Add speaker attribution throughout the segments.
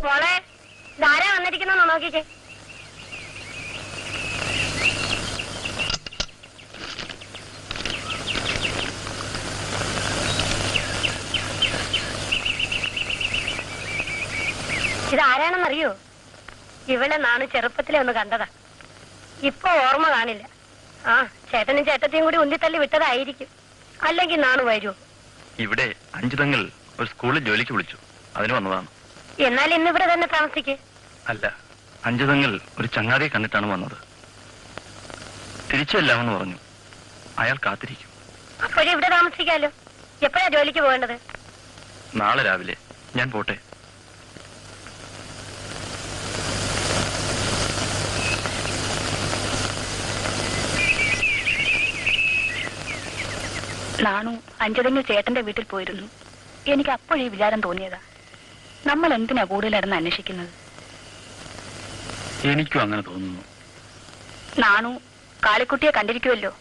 Speaker 1: മോളെ ധാരാ വന്നിരിക്കുന്നോ നോക്കിക്കേ. ഇതാരാണെന്നറിയോ? ഇവളെ നാണ് ചെറുപ്പത്തിലെ ഒന്ന് കണ്ടതാ. ഇപ്പൊ ഓർമ്മ കാണില്ല. ആ ചേട്ടനും ചേട്ടത്തെയും കൂടി ഉന്തിത്തള്ളി വിട്ടതായിരിക്കും. അല്ലെങ്കിൽ നാണ് വരുമോ?
Speaker 2: ഇവിടെ അഞ്ചുതങ്ങൾ ഒരു സ്കൂളിൽ ജോലിക്ക് വിളിച്ചു, അതിന് വന്നതാണ്.
Speaker 1: എന്നാൽ ഇന്നിവിടെ തന്നെ താമസിക്കേ?
Speaker 2: അല്ല, അഞ്ചുതങ്ങൾ ഒരു ചങ്ങാതിയെ കണ്ടിട്ടാണ് വന്നത്. തിരിച്ചെല്ലാമെന്ന് പറഞ്ഞു. അയാൾ കാത്തിരിക്കും.
Speaker 1: അപ്പോഴും ഇവിടെ താമസിക്കാലോ. എപ്പോഴാ ജോലിക്ക് പോകേണ്ടത്?
Speaker 2: നാളെ രാവിലെ. ഞാൻ പോട്ടെ.
Speaker 3: നാണു അഞ്ചുതങ്ങൾ ചേട്ടന്റെ വീട്ടിൽ പോയിരുന്നു. എനിക്ക് അപ്പോഴേ വിചാരം തോന്നിയതാ, നമ്മൾ എന്തിനാ കൂടുതലിടന്ന് അന്വേഷിക്കുന്നത്.
Speaker 2: എനിക്കും അങ്ങനെ തോന്നുന്നു.
Speaker 3: നാണു കാളിക്കുട്ടിയെ കണ്ടിരിക്കുമല്ലോ.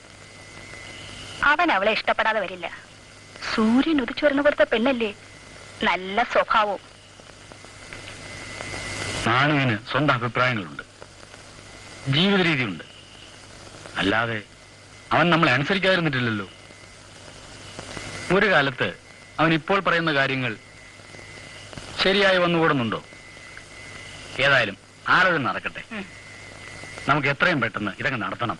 Speaker 3: അവൻ അവളെ ഇഷ്ടപ്പെടാതെ വരില്ല. സൂര്യൻ ഉദിച്ചു വരുന്ന പോലത്തെ പെണ്ണല്ലേ, നല്ല സ്വഭാവവും.
Speaker 2: നാണുവിന് സ്വന്തം അഭിപ്രായങ്ങളുണ്ട്, ജീവിത രീതിയുണ്ട്. അല്ലാതെ അവൻ നമ്മളെ അനുസരിക്കാതിരുന്നിട്ടില്ലല്ലോ. ഒരു കാലത്ത് അവൻ ഇപ്പോൾ പറയുന്ന കാര്യങ്ങൾ ശരിയായി വന്നുകൂടുന്നുണ്ടോ? ഏതായാലും ആരോഗ്യം നടക്കട്ടെ. നമുക്ക് എത്രയും പെട്ടെന്ന് ഇതൊക്കെ നടത്തണം.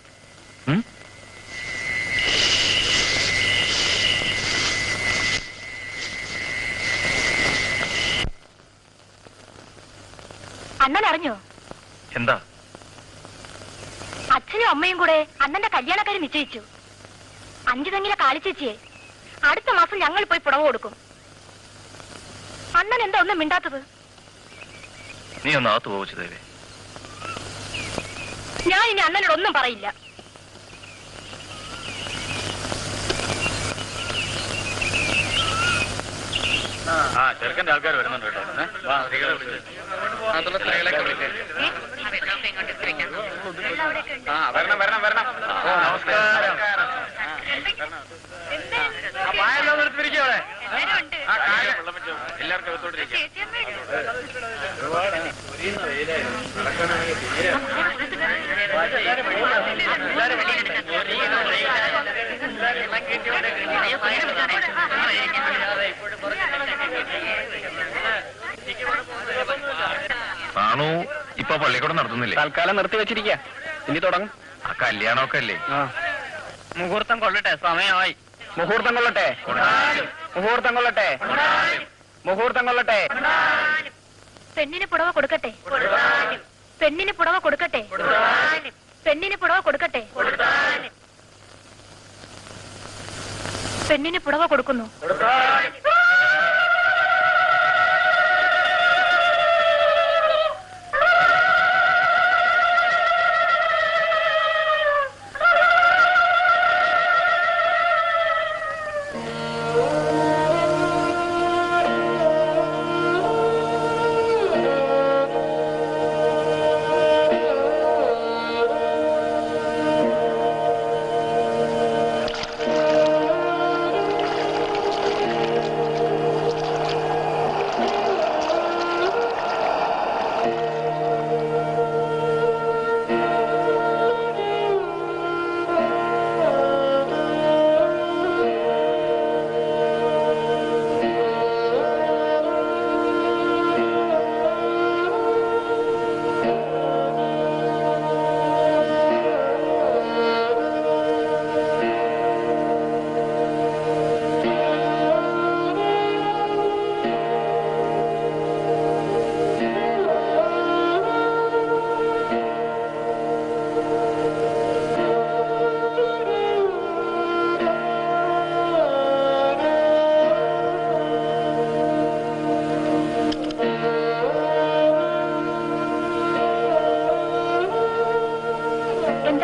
Speaker 1: അണ്ണൻ അറിഞ്ഞോ?
Speaker 2: എന്താ?
Speaker 1: അച്ഛനും അമ്മയും കൂടെ അണ്ണന്റെ കല്യാണക്കാരി നിശ്ചയിച്ചു. അഞ്ചുതെങ്ങിലെ കാളിച്ചേച്ചിയെ അടുത്ത മാസം ഞങ്ങൾ പോയി പുടവ കൊടുക്കും. അണ്ണൻ എന്താ ഒന്നും മിണ്ടാത്തത്?
Speaker 2: നീ ഒന്ന് അകത്ത് പോവച്ചു ദേവേ.
Speaker 1: ഞാൻ ഇനി അണ്ണനോട് ഒന്നും പറയില്ല.
Speaker 2: ചെറുക്കന്റെ ആൾക്കാർ വരുന്നുണ്ട് കേട്ടോ. വരണം വരണം വരണം. നമസ്കാരം. എല്ലാവർക്കും എടുത്തോണ്ടിരിക്കും. സാണു ഇപ്പൊ പള്ളിക്കൂടം നടത്തുന്നില്ലേ?
Speaker 4: തൽക്കാലം നിർത്തി വെച്ചിരിക്ക. ഇനി തുടങ്ങും.
Speaker 2: ആ കല്യാണമൊക്കെ അല്ലേ?
Speaker 4: മുഹൂർത്തം കൊള്ളട്ടെ, സമയമായി. മുഹൂർത്തം കൊള്ളട്ടെ, മുഹൂർത്തം കൊള്ളട്ടെ, മുഹൂർത്തം കൊള്ളട്ടെ.
Speaker 1: പെണ്ണിന് പുടവ കൊടുക്കട്ടെ, പെണ്ണിന് പുടവ കൊടുക്കട്ടെ, പെണ്ണിന് പുടവ കൊടുക്കട്ടെ, പെണ്ണിന് പുടവ കൊടുക്കുന്നു.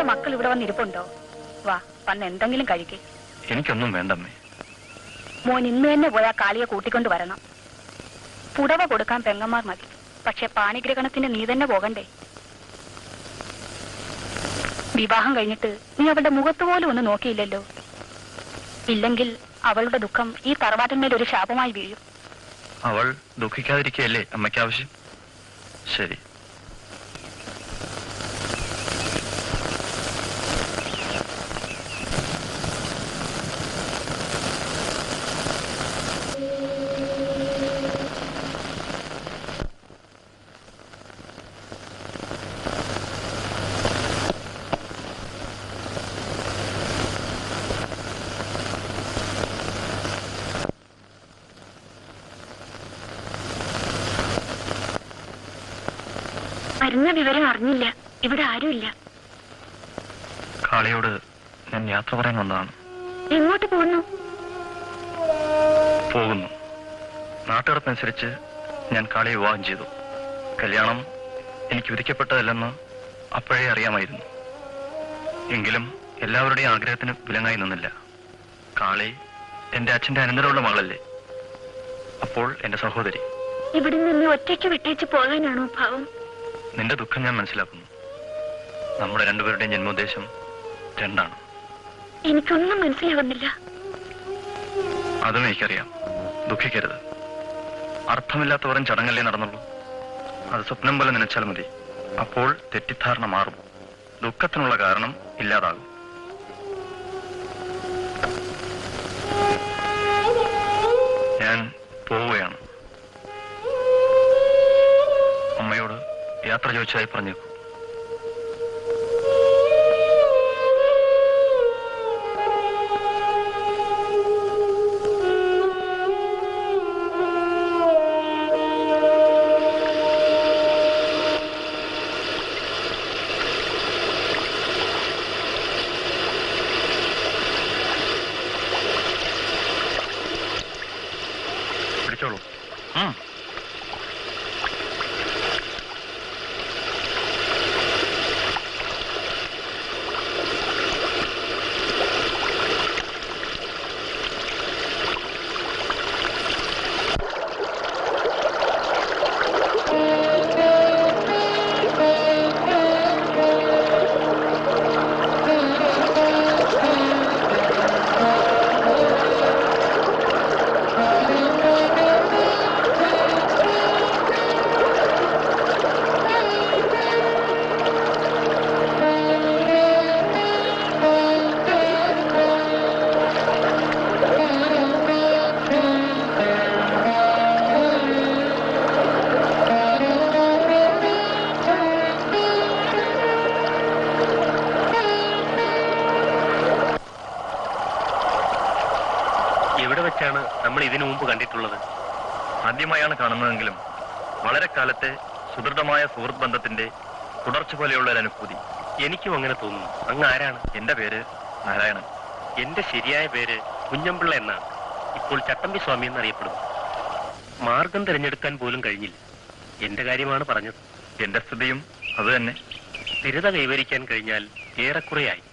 Speaker 1: മക്കൾ ഇവിടെ വന്നിരിപ്പുണ്ടോ? വാ, വന്ന് എന്തെങ്കിലും കഴിക്കേ.
Speaker 2: എനിക്കൊന്നും വേണ്ടമ്മേ.
Speaker 3: മോൻ ഇന്ന് തന്നെ പോയാ കാളിയെ കൂട്ടിക്കൊണ്ട് വരണം. പുടവ കൊടുക്കാൻ പെങ്ങന്മാർ മതി, പക്ഷെ പാണിഗ്രഹണത്തിന് നീ തന്നെ പോകണ്ടേ? വിവാഹം കഴിഞ്ഞിട്ട് നീ അവളുടെ മുഖത്ത് പോലും ഒന്ന് നോക്കിയില്ലല്ലോ. ഇല്ലെങ്കിൽ അവളുടെ ദുഃഖം ഈ തറവാട്ടിന്മേൽ ഒരു ശാപമായി വീഴും.
Speaker 2: അവൾ ദുഃഖിക്കാതിരിക്കുകയല്ലേ അമ്മയ്ക്ക് ആവശ്യം? ശരി.
Speaker 3: വരുന്ന വിവരം അറിഞ്ഞില്ല. ഇവിടെ ആരുമില്ല.
Speaker 2: കാളിയോട് ഞാൻ യാത്ര പറയാൻ വന്നതാണ്.
Speaker 3: എങ്ങോട്ട് പോകുന്നു?
Speaker 2: പോകുന്നു. നാട്ടുകാർക്കനുസരിച്ച് ഞാൻ കാളിയെ വിവാഹം ചെയ്തു. കല്യാണം എനിക്ക് വിധിക്കപ്പെട്ടതല്ലെന്ന് അപ്പോഴേ അറിയാമായിരുന്നു. എങ്കിലും എല്ലാവരുടെയും ആഗ്രഹത്തിന് വിലങ്ങായി നിന്നില്ല. കാളി എന്റെ അച്ഛന്റെ അനന്തരമുള്ള മകളല്ലേ. അപ്പോൾ എന്റെ സഹോദരി.
Speaker 3: ഇവിടെ നിന്ന് ഒറ്റയ്ക്ക് വിട്ടേച്ച് പോകാനാണോ ഭാവം?
Speaker 2: നിന്റെ ദുഃഖം ഞാൻ മനസ്സിലാക്കുന്നു. നമ്മുടെ രണ്ടുപേരുടെയും ജന്മോദ്ദേശം രണ്ടാണ്.
Speaker 3: എനിക്കൊന്നും മനസ്സിലാവുന്നില്ല.
Speaker 2: അതും എനിക്കറിയാം. ദുഃഖിക്കരുത്. അർത്ഥമില്ലാത്ത വെറും ചടങ്ങല്ലേ നടന്നുള്ളൂ. അത് സ്വപ്നം പോലെ നനച്ചാൽ മതി. അപ്പോൾ തെറ്റിദ്ധാരണ മാറും. ദുഃഖത്തിനുള്ള കാരണം ഇല്ലാതാകും. ഞാൻ പോവുകയാണ്. അമ്മയോട് യാത്ര ചോദിച്ചതായി പറഞ്ഞേക്കൂ. പിടിച്ചോളൂ. നമ്മൾ ഇതിനു മുമ്പ് കണ്ടിട്ടുള്ളത്? ആദ്യമായാണ് കാണുന്നതെങ്കിലും വളരെ കാലത്തെ സുദൃഢമായ സുഹൃത്ത് ബന്ധത്തിന്റെ തുടർച്ച പോലെയുള്ള ഒരു അനുഭൂതി. എനിക്കും അങ്ങനെ തോന്നുന്നു. അങ്ങ് ആരാണ്? എന്റെ പേര് നാരായണൻ. എന്റെ ശരിയായ പേര് കുഞ്ഞമ്പിള്ള എന്നാണ്. ഇപ്പോൾ ചട്ടമ്പി സ്വാമി എന്നറിയപ്പെടുന്നു. മാർഗം തിരഞ്ഞെടുക്കാൻ പോലും കഴിഞ്ഞില്ല. എന്റെ കാര്യമാണ് പറഞ്ഞത്. എന്റെ സ്ഥിതിയും അത് തന്നെ. സ്ഥിരത കൈവരിക്കാൻ കഴിഞ്ഞാൽ ഏറെക്കുറെയായി.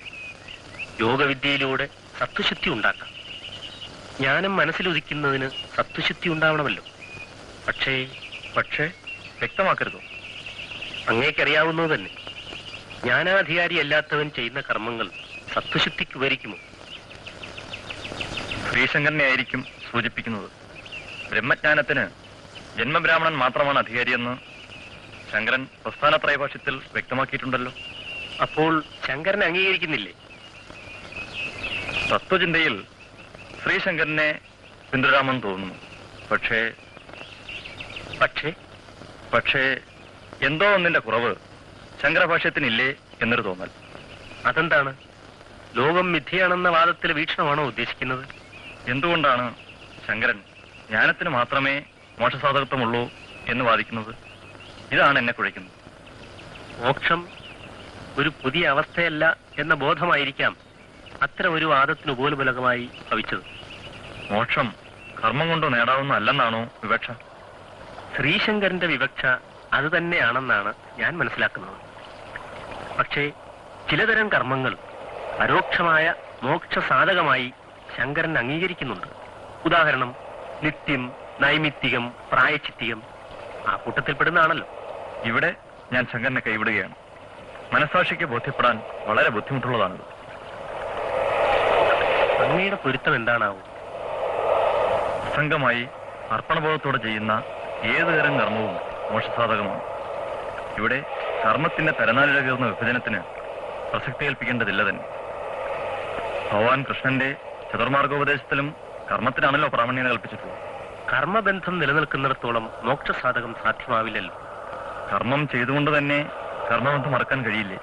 Speaker 2: യോഗവിദ്യയിലൂടെ സത്വശുദ്ധി ഉണ്ടാക്കാം. ജ്ഞാനം മനസ്സിലുദിക്കുന്നതിന് സത്വശുദ്ധി ഉണ്ടാവണമല്ലോ. പക്ഷേ വ്യക്തമാക്കരുതോ? അങ്ങേക്കറിയാവുന്നത് തന്നെ. ജ്ഞാനാധികാരി അല്ലാത്തവൻ ചെയ്യുന്ന കർമ്മങ്ങൾ സത്വശുദ്ധിക്ക് ഉപകരിക്കുമോ? ശ്രീശങ്കരനെ ആയിരിക്കും സൂചിപ്പിക്കുന്നത്. ബ്രഹ്മജ്ഞാനത്തിന് ജന്മബ്രാഹ്മണൻ മാത്രമാണ് അധികാരിയെന്ന് ശങ്കരൻ പ്രസ്ഥാനത്രയഭാഷ്യത്തിൽ വ്യക്തമാക്കിയിട്ടുണ്ടല്ലോ. അപ്പോൾ ശങ്കരനെ അംഗീകരിക്കുന്നില്ലേ? തത്വചിന്തയിൽ ശ്രീശങ്കരനെ പിന്തുടരാമെന്ന് തോന്നുന്നു. പക്ഷേ എന്തോ ഒന്നിന്റെ കുറവ് ശങ്കരഭാഷ്യത്തിനില്ലേ എന്നൊരു തോന്നൽ. അതെന്താണ്? ലോകം മിഥ്യയാണെന്ന വാദത്തിലെ വീക്ഷണമാണോ ഉദ്ദേശിക്കുന്നത്? എന്തുകൊണ്ടാണ് ശങ്കരൻ ജ്ഞാനത്തിന് മാത്രമേ മോക്ഷസാധകത്വമുള്ളൂ എന്ന് വാദിക്കുന്നത്? ഇതാണ് എന്നെ കുഴയ്ക്കുന്നത്. മോക്ഷം ഒരു പുതിയ അവസ്ഥയല്ല എന്ന ബോധമായിരിക്കാം അത്തരം ഒരു വാദത്തിന് ഉപോത്ബലകമായി ഭവിച്ചത്. മോക്ഷം കർമ്മം കൊണ്ട് നേടാവുന്ന അല്ലെന്നാണോ വിവക്ഷ? ശ്രീശങ്കരന്റെ വിവക്ഷ അത് തന്നെയാണെന്നാണ് ഞാൻ മനസ്സിലാക്കുന്നത്. പക്ഷേ ചിലതരം കർമ്മങ്ങൾ പരോക്ഷമായ മോക്ഷ സാധകമായി ശങ്കരൻ അംഗീകരിക്കുന്നുണ്ട്. ഉദാഹരണം നിത്യം, നൈമിത്തികം, പ്രായച്ചിത്തികം ആ കൂട്ടത്തിൽപ്പെടുന്നതാണല്ലോ. ഇവിടെ ഞാൻ ശങ്കരനെ കൈവിടുകയാണ്. മനസ്സാക്ഷിക്ക് ബോധ്യപ്പെടാൻ വളരെ ബുദ്ധിമുട്ടുള്ളതാണത്. അങ്ങയുടെ പൊരുത്തം എന്താണാവും? അസംഗമായി അർപ്പണബോധത്തോടെ ചെയ്യുന്ന ഏതുതരം കർമ്മവും മോക്ഷസാധകമാണ്. ഇവിടെ കർമ്മത്തിന്റെ തരനാലിഴകീർന്ന വിഭജനത്തിന് പ്രസക്തി കൽപ്പിക്കേണ്ടതില്ല തന്നെ. ഭഗവാൻ കൃഷ്ണന്റെ ചതുർമാർഗോപദേശത്തിലും കർമ്മത്തിനാണല്ലോ പ്രാമാണ്യത കൽപ്പിച്ചിട്ടുള്ളത്.
Speaker 5: കർമ്മബന്ധം നിലനിൽക്കുന്നിടത്തോളം മോക്ഷസാധകം സാധ്യമാവില്ലല്ലോ.
Speaker 2: കർമ്മം ചെയ്തുകൊണ്ട് തന്നെ കർമ്മബന്ധം മറക്കാൻ കഴിയില്ലേ?